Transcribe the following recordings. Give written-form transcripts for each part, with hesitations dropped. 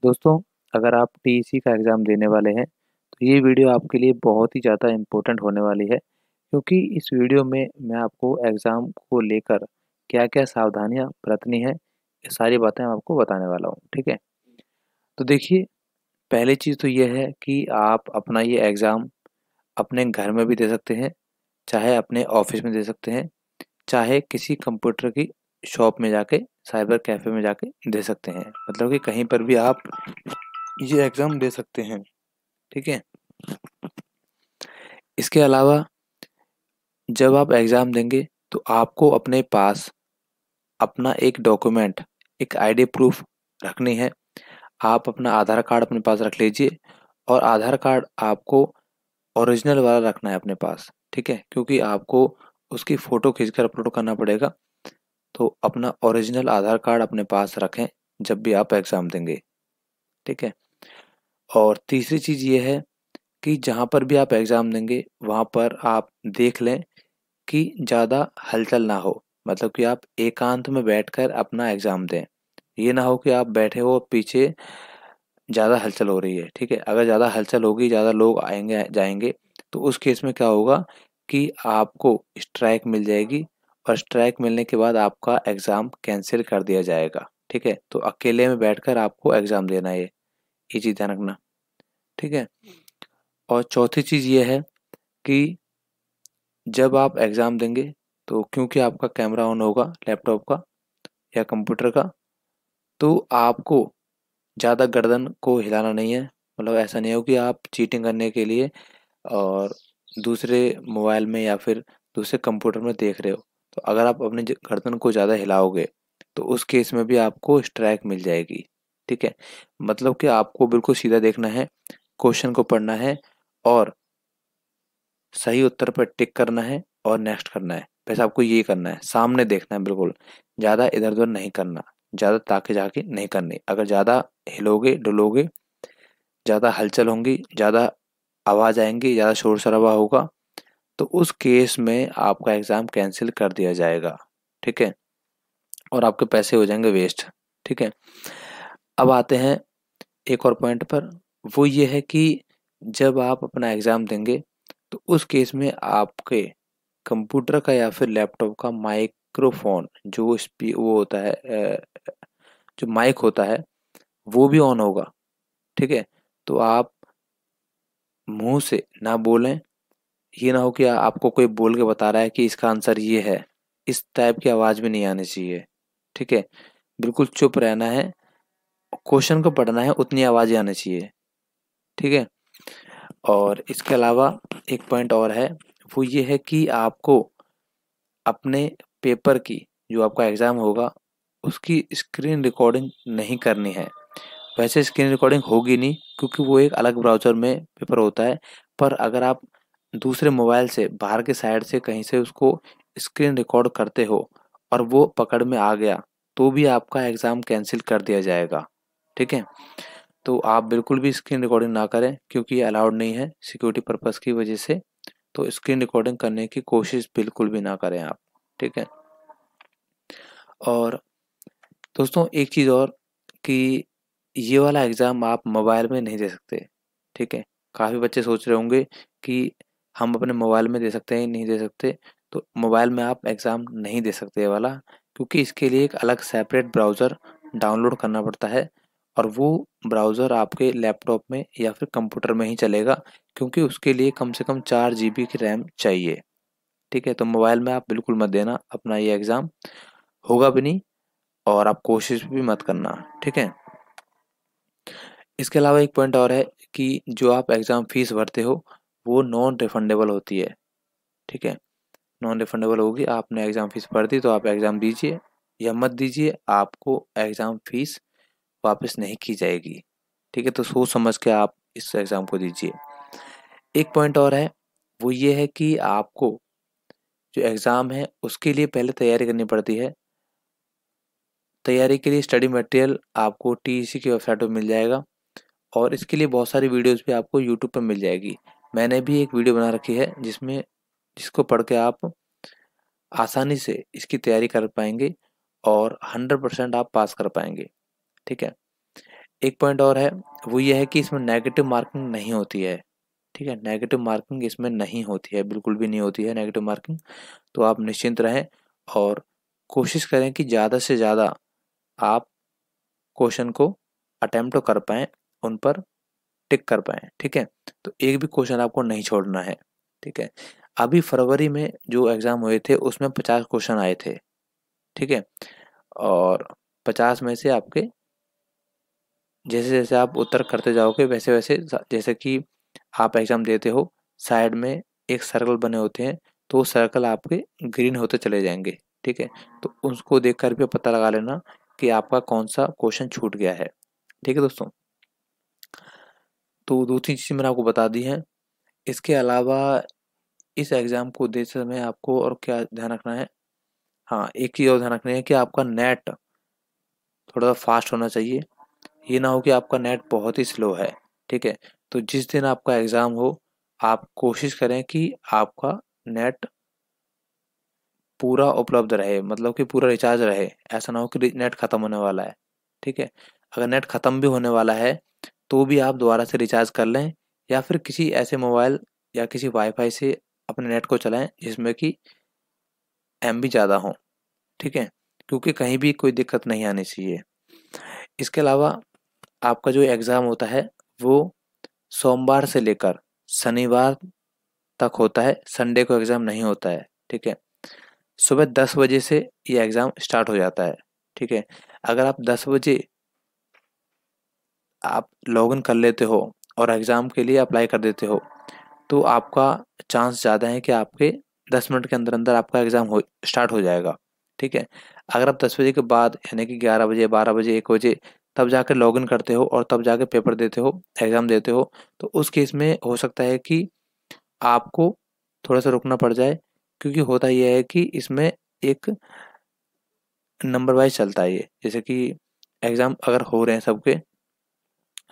दोस्तों, अगर आप टीईसी का एग्ज़ाम देने वाले हैं, तो ये वीडियो आपके लिए बहुत ही ज़्यादा इम्पोर्टेंट होने वाली है, क्योंकि इस वीडियो में मैं आपको एग्ज़ाम को लेकर क्या-क्या सावधानियाँ बरतनी हैं, ये सारी बातें मैं आपको बताने वाला हूँ, ठीक है? तो देखिए, पहली चीज़ तो ये है कि आप अपना ये एग्ज़ाम अपने घर में भी दे सकते हैं, चाहे अपने ऑफ़िस में दे सकते हैं, चाहे किसी कंप्यूटर की शॉप में जाके, साइबर कैफ़े में जाके दे सकते हैं। मतलब कि कहीं पर भी आप ये एग्ज़ाम दे सकते हैं, ठीक है? इसके अलावा जब आप एग्ज़ाम देंगे तो आपको अपने पास अपना एक डॉक्यूमेंट, एक आईडी प्रूफ़ रखनी है। आप अपना आधार कार्ड अपने पास रख लीजिए और आधार कार्ड आपको ओरिजिनल वाला रखना है अपने पास, ठीक है? क्योंकि आपको उसकी फ़ोटो खींचकर अपलोड करना पड़ेगा, तो अपना ओरिजिनल आधार कार्ड अपने पास रखें जब भी आप एग्ज़ाम देंगे, ठीक है? और तीसरी चीज़ ये है कि जहाँ पर भी आप एग्ज़ाम देंगे, वहाँ पर आप देख लें कि ज़्यादा हलचल ना हो, मतलब कि आप एकांत में बैठकर अपना एग्ज़ाम दें। ये ना हो कि आप बैठे हो पीछे ज़्यादा हलचल हो रही है, ठीक है? अगर ज़्यादा हलचल होगी, ज़्यादा लोग आएँगे जाएँगे, तो उस केस में क्या होगा कि आपको स्ट्राइक मिल जाएगी और स्ट्राइक मिलने के बाद आपका एग्ज़ाम कैंसल कर दिया जाएगा, ठीक है? तो अकेले में बैठकर आपको एग्ज़ाम देना है ये चीज़ ध्यान रखना, ठीक है? और चौथी चीज़ ये है कि जब आप एग्ज़ाम देंगे, तो क्योंकि आपका कैमरा ऑन होगा लैपटॉप का या कंप्यूटर का, तो आपको ज़्यादा गर्दन को हिलाना नहीं है। मतलब ऐसा नहीं हो कि आप चीटिंग करने के लिए और दूसरे मोबाइल में या फिर दूसरे कंप्यूटर में देख रहे हो। तो अगर आप अपनी गर्दन को ज़्यादा हिलाओगे, तो उस केस में भी आपको स्ट्राइक मिल जाएगी, ठीक है? मतलब कि आपको बिल्कुल सीधा देखना है, क्वेश्चन को पढ़ना है और सही उत्तर पर टिक करना है और नेक्स्ट करना है। बस आपको ये करना है, सामने देखना है बिल्कुल, ज़्यादा इधर-उधर नहीं करना, ज़्यादा ताके-झाकी नहीं करनी। अगर ज़्यादा हिलोगे, डुलोगे, ज़्यादा हलचल होंगी, ज़्यादा आवाज़ आएँगी, ज़्यादा शोर-शराबा होगा, तो उस केस में आपका एग्ज़ाम कैंसल कर दिया जाएगा, ठीक है? और आपके पैसे हो जाएँगे वेस्ट, ठीक है? अब आते हैं एक और पॉइंट पर, वो ये है कि जब आप अपना एग्ज़ाम देंगे, तो उस केस में आपके कंप्यूटर का या फिर लैपटॉप का माइक्रोफ़ोन जो वो होता है जो माइक होता है, वो भी ऑन होगा, ठीक है? तो आप मुँह से ना बोलें, ये ना हो कि आपको कोई बोल के बता रहा है कि इसका आंसर ये है, इस टाइप की आवाज़ भी नहीं आनी चाहिए, ठीक है? बिल्कुल चुप रहना है, क्वेश्चन को पढ़ना है, उतनी आवाज़ ही आनी चाहिए, ठीक है? और इसके अलावा एक पॉइंट और है, वो ये है कि आपको अपने पेपर की जो आपका एग्ज़ाम होगा, उसकी स्क्रीन रिकॉर्डिंग नहीं करनी है। वैसे स्क्रीन रिकॉर्डिंग होगी नहीं क्योंकि वो एक अलग ब्राउज़र में पेपर होता है, पर अगर आप दूसरे मोबाइल से बाहर के साइड से कहीं से उसको स्क्रीन रिकॉर्ड करते हो और वो पकड़ में आ गया, तो भी आपका एग्ज़ाम कैंसल कर दिया जाएगा, ठीक है? तो आप बिल्कुल भी स्क्रीन रिकॉर्डिंग ना करें क्योंकि ये अलाउड नहीं है सिक्योरिटी पर्पज़ की वजह से, तो स्क्रीन रिकॉर्डिंग करने की कोशिश बिल्कुल भी ना करें आप, ठीक है? और दोस्तों एक चीज़ और कि ये वाला एग्ज़ाम आप मोबाइल में नहीं दे सकते, ठीक है? काफ़ी बच्चे सोच रहे होंगे कि हम अपने मोबाइल में दे सकते हैं, नहीं दे सकते, तो मोबाइल में आप एग्ज़ाम नहीं दे सकते ये वाला क्योंकि इसके लिए एक अलग सेपरेट ब्राउज़र डाउनलोड करना पड़ता है और वो ब्राउज़र आपके लैपटॉप में या फिर कंप्यूटर में ही चलेगा क्योंकि उसके लिए कम से कम 4 जीबी की रैम चाहिए, ठीक है? तो मोबाइल में आप बिल्कुल मत देना अपना ये एग्ज़ाम, होगा भी नहीं और आप कोशिश भी मत करना, ठीक है? इसके अलावा एक पॉइंट और है कि जो आप एग्ज़ाम फ़ीस भरते हो, वो नॉन रिफंडेबल होती है, ठीक है? नॉन रिफंडेबल होगी, आपने एग्ज़ाम फ़ीस भर दी तो आप एग्ज़ाम दीजिए या मत दीजिए, आपको एग्ज़ाम फ़ीस वापस नहीं की जाएगी, ठीक है? तो सोच समझ के आप इस एग्ज़ाम को दीजिए। एक पॉइंट और है, वो ये है कि आपको जो एग्ज़ाम है, उसके लिए पहले तैयारी करनी पड़ती है। तैयारी के लिए स्टडी मटेरियल आपको टीईसी की वेबसाइट पे मिल जाएगा और इसके लिए बहुत सारी वीडियोज़ भी आपको यूट्यूब पे मिल जाएगी। मैंने भी एक वीडियो बना रखी है जिसको पढ़ के आप आसानी से इसकी तैयारी कर पाएँगे और 100% आप पास कर पाएँगे, ठीक है? एक पॉइंट और है, वो ये है कि इसमें नेगेटिव मार्किंग नहीं होती है। ठीक है, नेगेटिव मार्किंग इसमें नहीं होती है, बिल्कुल भी नहीं होती है नेगेटिव मार्किंग। तो आप निश्चिंत रहें और कोशिश करें कि ज़्यादा से ज़्यादा आप क्वेश्चन को अटेम्प्ट कर पाएँ, उन पर टिक कर पाएँ। ठीक है, तो एक भी क्वेश्चन आपको नहीं छोड़ना है। ठीक है, अभी फरवरी में जो एग्ज़ाम हुए थे उसमें 50 क्वेश्चन आए थे। ठीक है, और 50 में से आपके जैसे जैसे आप उत्तर करते जाओगे वैसे वैसे जैसे कि आप एग्ज़ाम देते हो, साइड में एक सर्कल बने होते हैं, तो वो सर्कल आपके ग्रीन होते चले जाएंगे। ठीक है, तो उसको देख कर भी पता लगा लेना कि आपका कौन सा क्वेश्चन छूट गया है। ठीक है दोस्तों, तो दो तीन चीज़ें मैंने आपको बता दी हैं। इसके अलावा इस एग्ज़ाम को देते समय आपको और क्या ध्यान रखना है, हाँ एक चीज़ और ध्यान रखनी है कि आपका नेट थोड़ा सा फास्ट होना चाहिए। ये ना हो कि आपका नेट बहुत ही स्लो है। ठीक है, तो जिस दिन आपका एग्ज़ाम हो आप कोशिश करें कि आपका नेट पूरा उपलब्ध रहे, मतलब कि पूरा रिचार्ज रहे। ऐसा ना हो कि नेट ख़त्म होने वाला है। ठीक है, अगर नेट ख़त्म भी होने वाला है तो भी आप दोबारा से रिचार्ज कर लें, या फिर किसी ऐसे मोबाइल या किसी वाईफाई से अपने नेट को चलाएं जिसमें कि एमबी ज़्यादा हो। ठीक है, क्योंकि कहीं भी कोई दिक्कत नहीं आनी चाहिए। इसके अलावा आपका जो एग्ज़ाम होता है वो सोमवार से लेकर शनिवार तक होता है, संडे को एग्ज़ाम नहीं होता है। ठीक है, सुबह 10 बजे से ये एग्ज़ाम स्टार्ट हो जाता है। ठीक है, अगर आप 10 बजे आप लॉगिन कर लेते हो और एग्ज़ाम के लिए अप्लाई कर देते हो, तो आपका चांस ज़्यादा है कि आपके 10 मिनट के अंदर अंदर आपका एग्ज़ाम हो स्टार्ट हो जाएगा। ठीक है, अगर आप 10 बजे के बाद यानी कि 11 बजे, 12 बजे, 1 बजे तब जाकर लॉगिन करते हो और तब जाके पेपर देते हो, एग्ज़ाम देते हो, तो उस केस में हो सकता है कि आपको थोड़ा-सा रुकना पड़ जाए, क्योंकि होता ये है कि इसमें एक नंबर वाइज़ चलता है ये। जैसे कि एग्ज़ाम अगर हो रहे हैं सबके,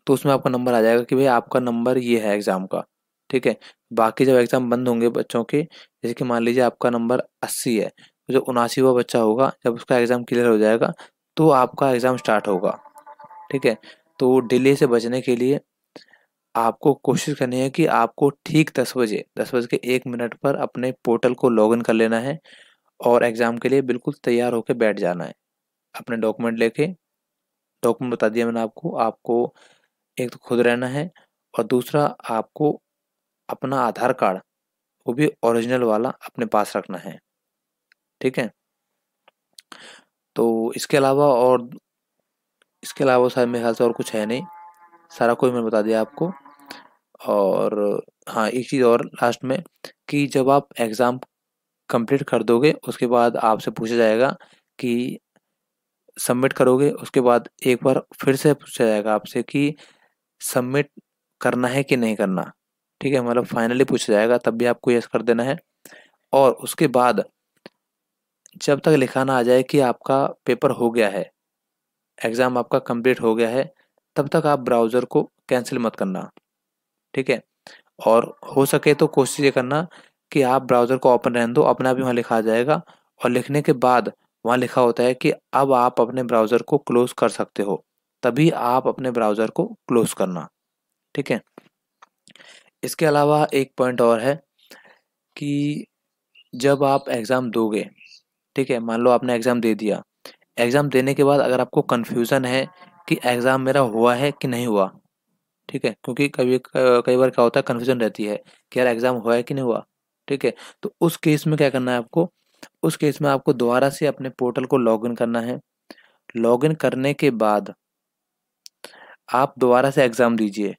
तो उसमें आपका नंबर आ जाएगा कि भई आपका नंबर ये है एग्ज़ाम का। ठीक है, बाकी जब एग्ज़ाम बंद होंगे बच्चों के, जैसे कि मान लीजिए आपका नंबर 80 है, तो जो 79वाँ बच्चा होगा जब उसका एग्ज़ाम क्लियर हो जाएगा, तो आपका एग्ज़ाम स्टार्ट होगा। ठीक है, तो डिले से बचने के लिए आपको कोशिश करनी है कि आपको ठीक 10 बज के 1 मिनट पर अपने पोर्टल को लॉगिन कर लेना है और एग्ज़ाम के लिए बिल्कुल तैयार होके बैठ जाना है। अपने डॉक्यूमेंट लेके, डॉक्यूमेंट बता दिया मैंने आपको, आपको एक तो खुद रहना है और दूसरा आपको अपना आधार कार्ड, वो भी ओरिजिनल वाला अपने पास रखना है। ठीक है, तो इसके अलावा शायद मेरे ख्याल से और कुछ है नहीं, सारा कुछ मैंने बता दिया आपको। और हाँ, एक चीज़ और लास्ट में, कि जब आप एग्ज़ाम कंप्लीट कर दोगे उसके बाद आपसे पूछा जाएगा कि सबमिट करोगे, उसके बाद एक बार फिर से पूछा जाएगा आपसे कि सबमिट करना है कि नहीं करना। ठीक है, मतलब फाइनली पूछा जाएगा, तब भी आपको यस कर देना है। और उसके बाद जब तक लिखा ना आ जाए कि आपका पेपर हो गया है, एग्ज़ाम आपका कंप्लीट हो गया है, तब तक आप ब्राउज़र को कैंसिल मत करना। ठीक है, और हो सके तो कोशिश ये करना कि आप ब्राउज़र को ओपन रहने दो, अपने आप ही वहाँ लिखा आ जाएगा। और लिखने के बाद वहाँ लिखा होता है कि अब आप अपने ब्राउज़र को क्लोज़ कर सकते हो, तभी आप अपने ब्राउज़र को क्लोज़ करना। ठीक है, इसके अलावा एक पॉइंट और है कि जब आप एग्ज़ाम दोगे, ठीक है, मान लो आपने एग्ज़ाम दे दिया, एग्ज़ाम देने के बाद अगर आपको कन्फ्यूज़न है कि एग्ज़ाम मेरा हुआ है कि नहीं हुआ, ठीक है, क्योंकि कई बार क्या होता है, कन्फ्यूज़न रहती है कि यार एग्ज़ाम हुआ है कि नहीं हुआ। ठीक है, तो उस केस में क्या करना है आपको, उस केस में आपको दोबारा से अपने पोर्टल को लॉगिन करना है। लॉगिन करने के बाद आप दोबारा से एग्ज़ाम दीजिए।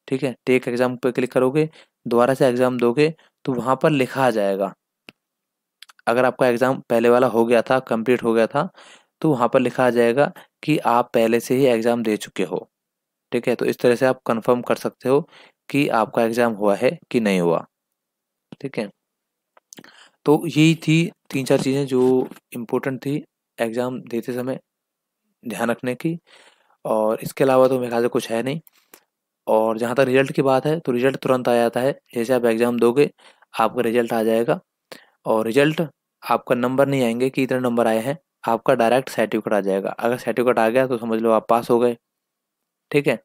ठीक है, टेक एग्ज़ाम पे क्लिक करोगे, दोबारा से एग्ज़ाम दोगे, तो वहाँ पर लिखा आ जाएगा, अगर आपका एग्ज़ाम पहले वाला हो गया था, कंप्लीट हो गया था, तो वहाँ पर लिखा आ जाएगा कि आप पहले से ही एग्ज़ाम दे चुके हो। ठीक है, तो इस तरह से आप कन्फर्म कर सकते हो कि आपका एग्ज़ाम हुआ है कि नहीं हुआ। ठीक है, तो यही थी 3-4 चीज़ें जो इम्पोर्टेंट थी एग्ज़ाम देते समय ध्यान रखने की, और इसके अलावा तो मेरे ख़्याल से कुछ है नहीं। और जहाँ तक रिज़ल्ट की बात है, तो रिज़ल्ट तुरंत आ जाता है। जैसे आप एग्ज़ाम दोगे, आपका रिज़ल्ट आ जाएगा, और रिज़ल्ट आपका नंबर नहीं आएँगे कि इतने नंबर आए हैं, आपका डायरेक्ट सर्टिफ़िकेट आ जाएगा। अगर सर्टिफ़िकेट आ गया तो समझ लो आप पास हो गए। ठीक है।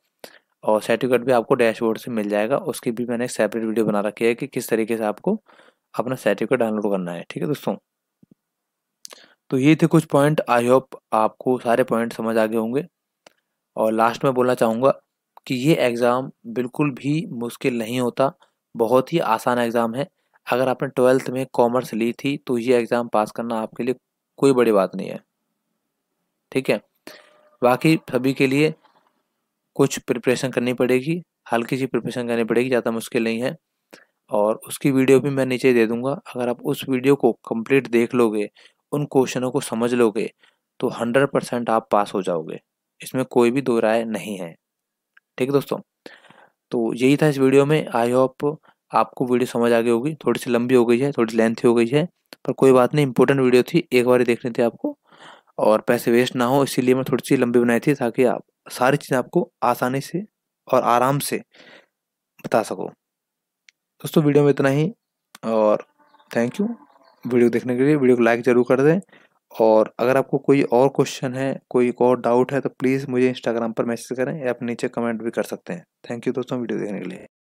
और सर्टिफिकेट भी आपको डैशबोर्ड से मिल जाएगा, उसकी भी मैंने एक सेपरेट वीडियो बना रखी है कि किस तरीके से आपको अपना सर्टिफिकेट डाउनलोड करना है। ठीक है दोस्तों, तो ये थे कुछ पॉइंट। आई होप आपको सारे पॉइंट समझ आ गए होंगे। और लास्ट में बोलना चाहूँगा कि ये एग्ज़ाम बिल्कुल भी मुश्किल नहीं होता, बहुत ही आसान एग्ज़ाम है। अगर आपने 12th में कॉमर्स ली थी तो ये एग्ज़ाम पास करना आपके लिए कोई बड़ी बात नहीं है। ठीक है, बाकी सभी के लिए कुछ प्रिपरेशन करनी पड़ेगी, हल्की सी प्रिपरेशन करनी पड़ेगी, ज़्यादा मुश्किल नहीं है। और उसकी वीडियो भी मैं नीचे दे दूँगा, अगर आप उस वीडियो को कंप्लीट देख लोगे, उन क्वेश्चनों को समझ लोगे, तो 100% आप पास हो जाओगे, इसमें कोई भी दो राय नहीं है। ठीक है दोस्तों, तो यही था इस वीडियो में। आई होप आपको वीडियो समझ आ गई होगी। थोड़ी सी लंबी हो गई है, थोड़ी लेंथी हो गई है, पर कोई बात नहीं, इंपॉर्टेंट वीडियो थी, एक बार ही देखनी थी आपको और पैसे वेस्ट ना हो, इसीलिए मैं थोड़ी सी लंबी बनाई थी ताकि आप सारी चीज़ें आपको आसानी से और आराम से बता सको। दोस्तों वीडियो में इतना ही, और थैंक यू वीडियो देखने के लिए। वीडियो को लाइक ज़रूर कर दें, और अगर आपको कोई और क्वेश्चन है, कोई और डाउट है, तो प्लीज़ मुझे इंस्टाग्राम पर मैसेज करें या आप नीचे कमेंट भी कर सकते हैं। थैंक यू दोस्तों वीडियो देखने के लिए।